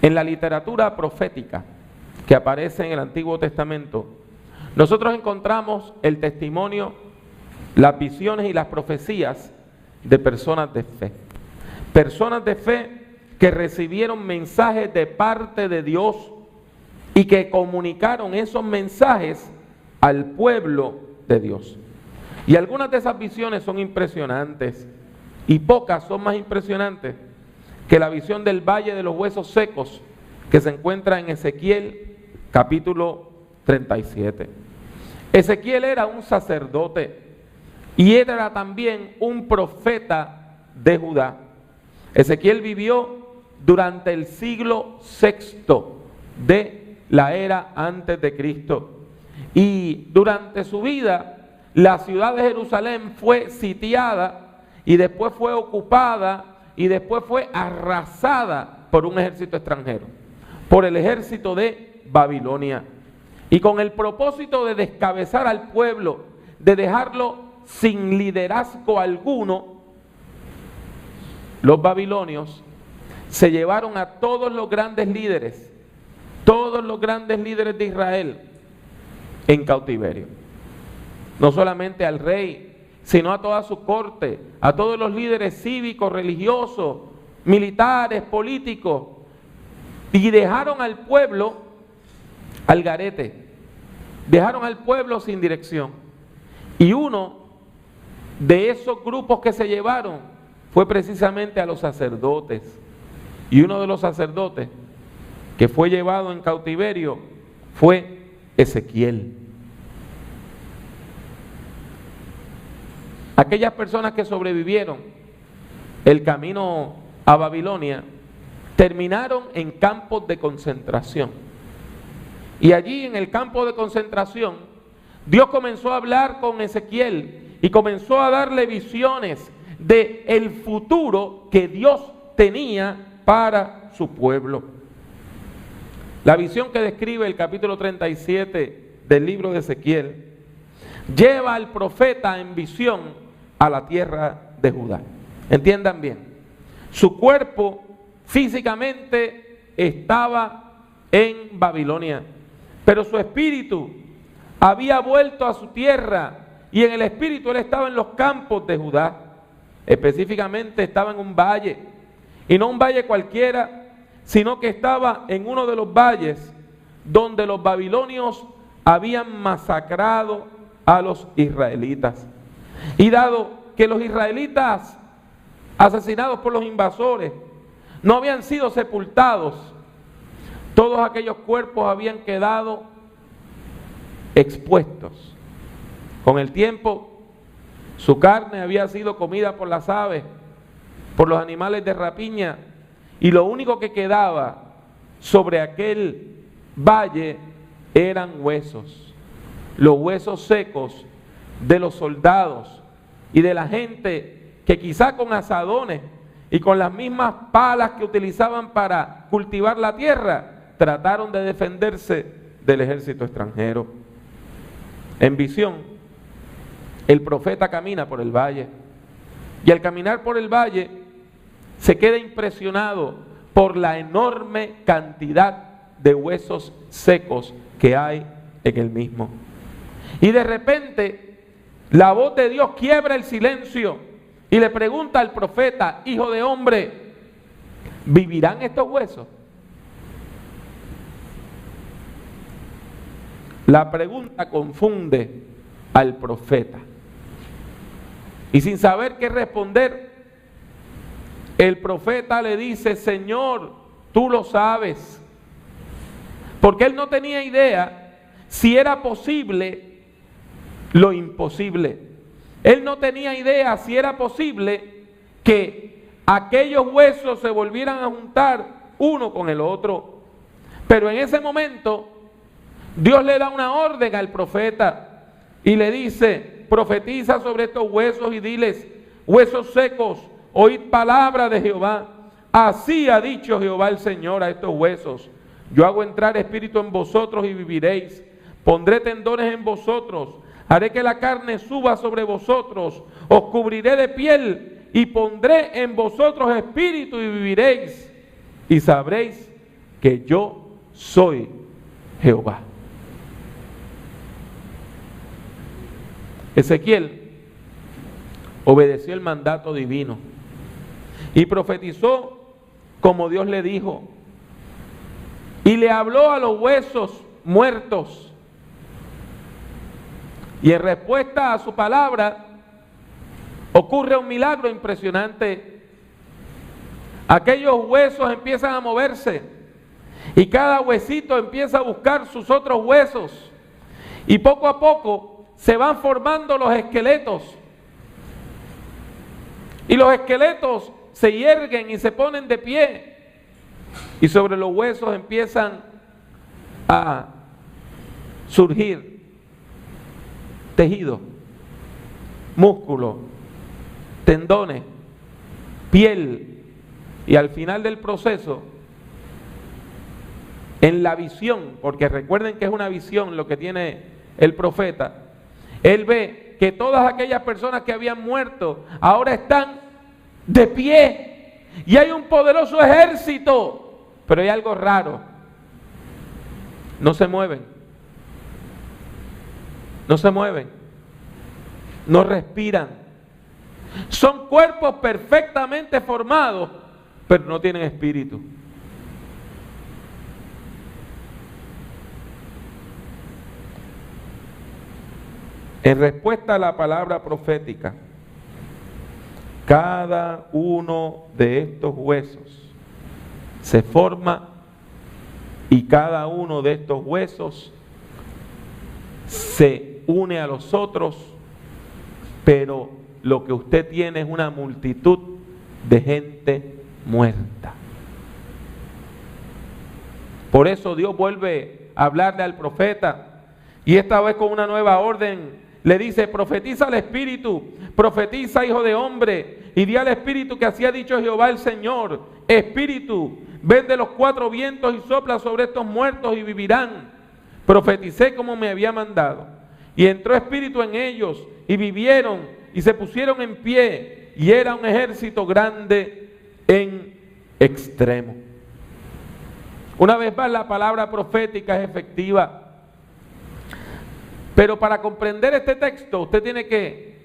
en la literatura profética que aparece en el Antiguo Testamento, nosotros encontramos el testimonio, las visiones y las profecías de personas de fe. Personas de fe que recibieron mensajes de parte de Dios y que comunicaron esos mensajes al pueblo de Dios. Y algunas de esas visiones son impresionantes y pocas son más impresionantes que la visión del Valle de los Huesos Secos que se encuentra en Ezequiel capítulo 37. Ezequiel era un sacerdote y era también un profeta de Judá. Ezequiel vivió durante el siglo VI de la era antes de Cristo. Y durante su vida, la ciudad de Jerusalén fue sitiada y después fue ocupada y después fue arrasada por un ejército extranjero, por el ejército de Babilonia. Y con el propósito de descabezar al pueblo, de dejarlo sin liderazgo alguno, los babilonios se llevaron a todos los grandes líderes de Israel en cautiverio. No solamente al rey, sino a toda su corte, a todos los líderes cívicos, religiosos, militares, políticos, y dejaron al pueblo al garete, dejaron al pueblo sin dirección. Y uno de esos grupos que se llevaron fue precisamente a los sacerdotes. Y uno de los sacerdotes que fue llevado en cautiverio fue Ezequiel. Aquellas personas que sobrevivieron el camino a Babilonia terminaron en campos de concentración. Y allí en el campo de concentración, Dios comenzó a hablar con Ezequiel y comenzó a darle visiones de el futuro que Dios tenía para su pueblo. La visión que describe el capítulo 37 del libro de Ezequiel lleva al profeta en visión a la tierra de Judá. Entiendan bien, su cuerpo físicamente estaba en Babilonia, pero su espíritu había vuelto a su tierra y en el espíritu él estaba en los campos de Judá. Específicamente estaba en un valle, y no un valle cualquiera, sino que estaba en uno de los valles donde los babilonios habían masacrado a los israelitas. Y dado que los israelitas asesinados por los invasores no habían sido sepultados, todos aquellos cuerpos habían quedado expuestos. Con el tiempo, su carne había sido comida por las aves, por los animales de rapiña, y lo único que quedaba sobre aquel valle eran huesos, los huesos secos de los soldados y de la gente que quizá con azadones y con las mismas palas que utilizaban para cultivar la tierra, trataron de defenderse del ejército extranjero. En visión, el profeta camina por el valle, y al caminar por el valle se queda impresionado por la enorme cantidad de huesos secos que hay en el mismo. Y de repente la voz de Dios quiebra el silencio y le pregunta al profeta: hijo de hombre, ¿vivirán estos huesos? La pregunta confunde al profeta, y sin saber qué responder, el profeta le dice: Señor, tú lo sabes. Porque él no tenía idea si era posible lo imposible. Él no tenía idea si era posible que aquellos huesos se volvieran a juntar uno con el otro. Pero en ese momento Dios le da una orden al profeta y le dice: profetiza sobre estos huesos y diles: huesos secos, oíd palabra de Jehová. Así ha dicho Jehová el Señor a estos huesos: yo hago entrar espíritu en vosotros y viviréis. Pondré tendones en vosotros, haré que la carne suba sobre vosotros, os cubriré de piel y pondré en vosotros espíritu y viviréis. Y sabréis que yo soy Jehová. Ezequiel obedeció el mandato divino y profetizó como Dios le dijo, y le habló a los huesos muertos. Y en respuesta a su palabra ocurre un milagro impresionante. Aquellos huesos empiezan a moverse y cada huesito empieza a buscar sus otros huesos, y poco a poco se van formando los esqueletos, y los esqueletos se yerguen y se ponen de pie, y sobre los huesos empiezan a surgir tejido, músculo, tendones, piel, y al final del proceso, en la visión, porque recuerden que es una visión lo que tiene el profeta, él ve que todas aquellas personas que habían muerto ahora están de pie y hay un poderoso ejército, pero hay algo raro: no se mueven, no se mueven, no respiran, son cuerpos perfectamente formados, pero no tienen espíritu. En respuesta a la palabra profética, cada uno de estos huesos se forma y cada uno de estos huesos se une a los otros, pero lo que usted tiene es una multitud de gente muerta. Por eso Dios vuelve a hablarle al profeta, y esta vez con una nueva orden. Le dice: profetiza al Espíritu, profetiza, hijo de hombre, y di al Espíritu que así ha dicho Jehová el Señor: Espíritu, ven de los cuatro vientos y sopla sobre estos muertos y vivirán. Profeticé como me había mandado, y entró espíritu en ellos, y vivieron, y se pusieron en pie, y era un ejército grande en extremo. Una vez más, la palabra profética es efectiva. Pero para comprender este texto, usted tiene que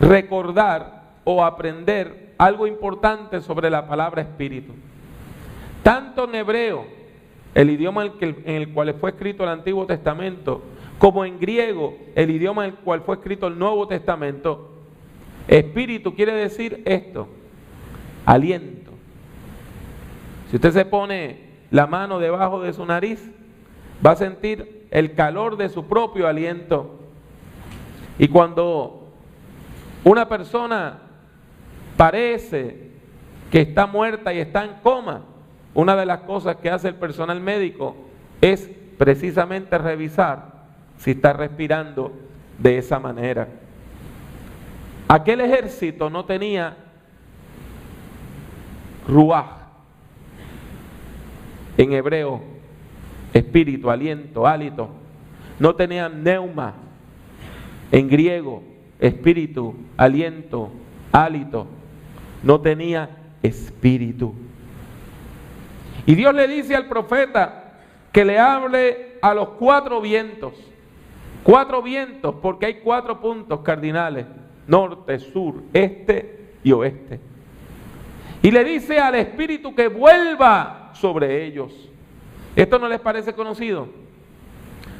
recordar o aprender algo importante sobre la palabra espíritu. Tanto en hebreo, el idioma en el cual fue escrito el Antiguo Testamento, como en griego, el idioma en el cual fue escrito el Nuevo Testamento, espíritu quiere decir esto: aliento. Si usted se pone la mano debajo de su nariz, va a sentir el calor de su propio aliento. Y cuando una persona parece que está muerta y está en coma, una de las cosas que hace el personal médico es precisamente revisar si está respirando de esa manera. Aquel ejército no tenía ruaj, en hebreo espíritu, aliento, hálito. No tenía neuma, en griego, espíritu, aliento, hálito. No tenía espíritu. Y Dios le dice al profeta que le hable a los cuatro vientos. Cuatro vientos, porque hay 4 puntos cardinales: norte, sur, este y oeste. Y le dice al espíritu que vuelva sobre ellos. ¿Esto no les parece conocido?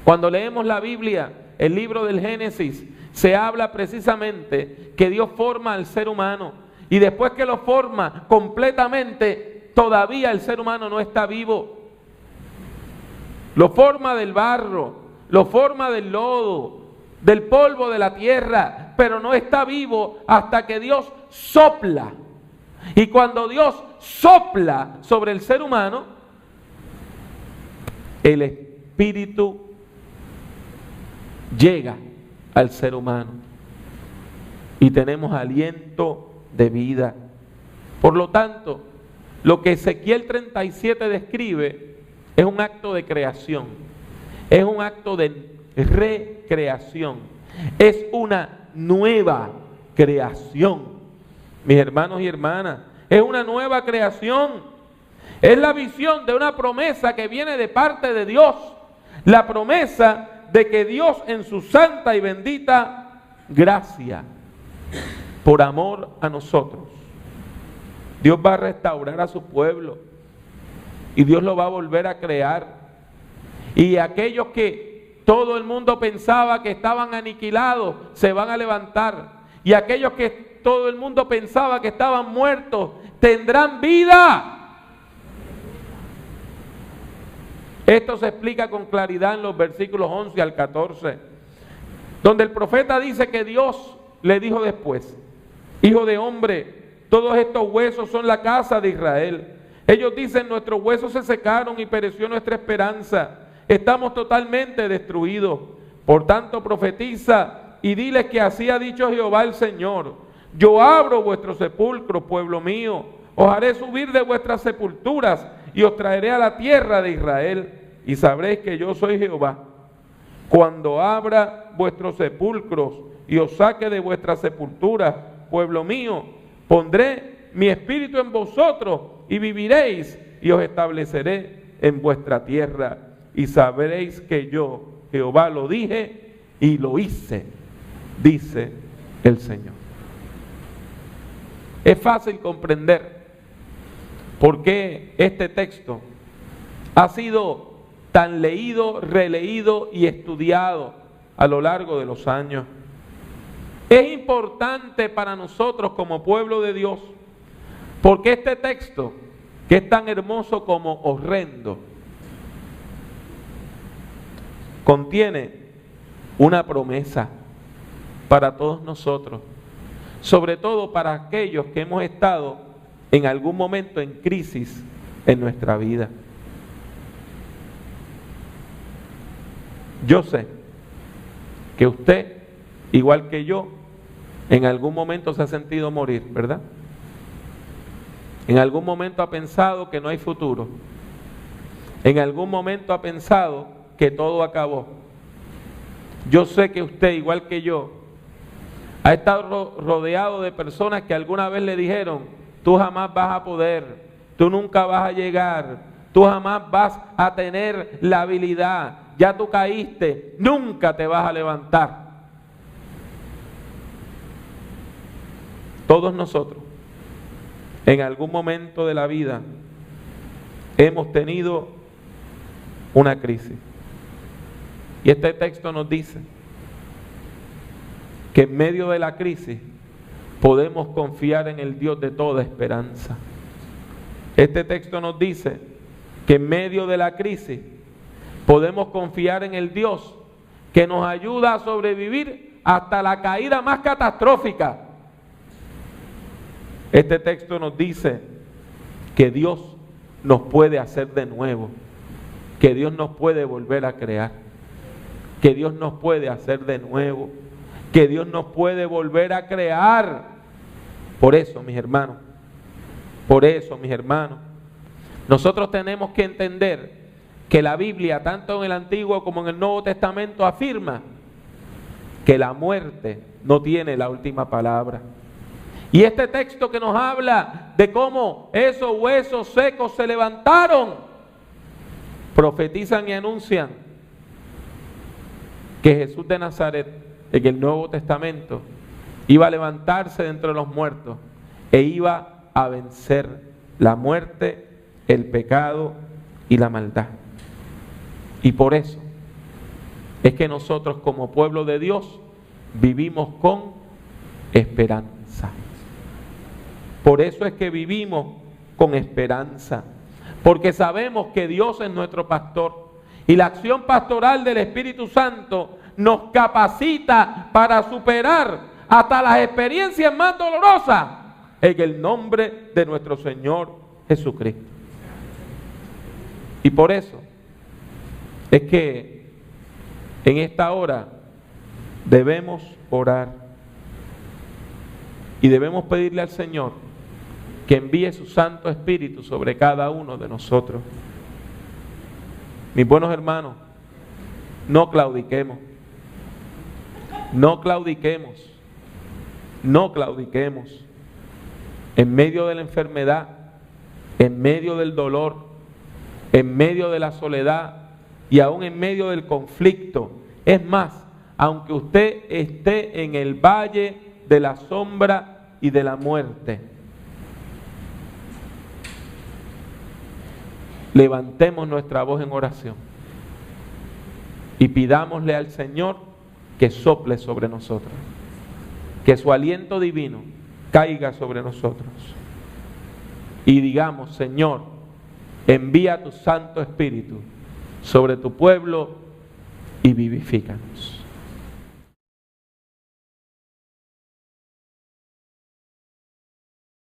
Cuando leemos la Biblia, el libro del Génesis, se habla precisamente que Dios forma al ser humano, y después que lo forma completamente, todavía el ser humano no está vivo. Lo forma del barro, lo forma del lodo, del polvo de la tierra, pero no está vivo hasta que Dios sopla. Y cuando Dios sopla sobre el ser humano, el espíritu llega al ser humano y tenemos aliento de vida. Por lo tanto, lo que Ezequiel 37 describe es un acto de creación, es un acto de recreación, es una nueva creación, mis hermanos y hermanas, es una nueva creación. Es la visión de una promesa que viene de parte de Dios. La promesa de que Dios en su santa y bendita gracia, por amor a nosotros, Dios va a restaurar a su pueblo y Dios lo va a volver a crear. Y aquellos que todo el mundo pensaba que estaban aniquilados se van a levantar. Y aquellos que todo el mundo pensaba que estaban muertos tendrán vida. Esto se explica con claridad en los versículos 11 al 14, donde el profeta dice que Dios le dijo después: Hijo de hombre, todos estos huesos son la casa de Israel. Ellos dicen: nuestros huesos se secaron y pereció nuestra esperanza. Estamos totalmente destruidos. Por tanto, profetiza y diles que así ha dicho Jehová el Señor: yo abro vuestros sepulcros, pueblo mío. Os haré subir de vuestras sepulturas y os traeré a la tierra de Israel, y sabréis que yo soy Jehová. Cuando abra vuestros sepulcros y os saque de vuestras sepulturas, pueblo mío, pondré mi espíritu en vosotros y viviréis, y os estableceré en vuestra tierra, y sabréis que yo, Jehová, lo dije y lo hice, dice el Señor. Es fácil comprender por qué este texto ha sido tan leído, releído y estudiado a lo largo de los años. Es importante para nosotros como pueblo de Dios, porque este texto, que es tan hermoso como horrendo, contiene una promesa para todos nosotros, sobre todo para aquellos que hemos estado en algún momento en crisis en nuestra vida. Yo sé que usted, igual que yo, en algún momento se ha sentido morir, ¿verdad? En algún momento ha pensado que no hay futuro. En algún momento ha pensado que todo acabó. Yo sé que usted, igual que yo, ha estado rodeado de personas que alguna vez le dijeron: tú jamás vas a poder, tú nunca vas a llegar, tú jamás vas a tener la habilidad, ya tú caíste, nunca te vas a levantar. Todos nosotros, en algún momento de la vida, hemos tenido una crisis. Y este texto nos dice que en medio de la crisis podemos confiar en el Dios de toda esperanza. Este texto nos dice que en medio de la crisis podemos confiar en el Dios que nos ayuda a sobrevivir hasta la caída más catastrófica. Este texto nos dice que Dios nos puede hacer de nuevo, que Dios nos puede volver a crear, que Dios nos puede hacer de nuevo, que Dios nos puede volver a crear. Por eso, mis hermanos, nosotros tenemos que entender que la Biblia, tanto en el Antiguo como en el Nuevo Testamento, afirma que la muerte no tiene la última palabra. Y este texto que nos habla de cómo esos huesos secos se levantaron, profetizan y anuncian que Jesús de Nazaret, en el Nuevo Testamento, iba a levantarse de entre los muertos e iba a vencer la muerte, el pecado y la maldad. Y por eso es que nosotros como pueblo de Dios vivimos con esperanza. Por eso es que vivimos con esperanza, porque sabemos que Dios es nuestro pastor y la acción pastoral del Espíritu Santo nos capacita para superar hasta las experiencias más dolorosas en el nombre de nuestro Señor Jesucristo. Y por eso es que en esta hora debemos orar y debemos pedirle al Señor que envíe su Santo Espíritu sobre cada uno de nosotros. Mis buenos hermanos, no claudiquemos, no claudiquemos, no claudiquemos. En medio de la enfermedad, en medio del dolor, en medio de la soledad y aún en medio del conflicto. Es más, aunque usted esté en el valle de la sombra y de la muerte, levantemos nuestra voz en oración y pidámosle al Señor que sople sobre nosotros, que su aliento divino caiga sobre nosotros y digamos: Señor, envía tu Santo Espíritu sobre tu pueblo y vivifícanos.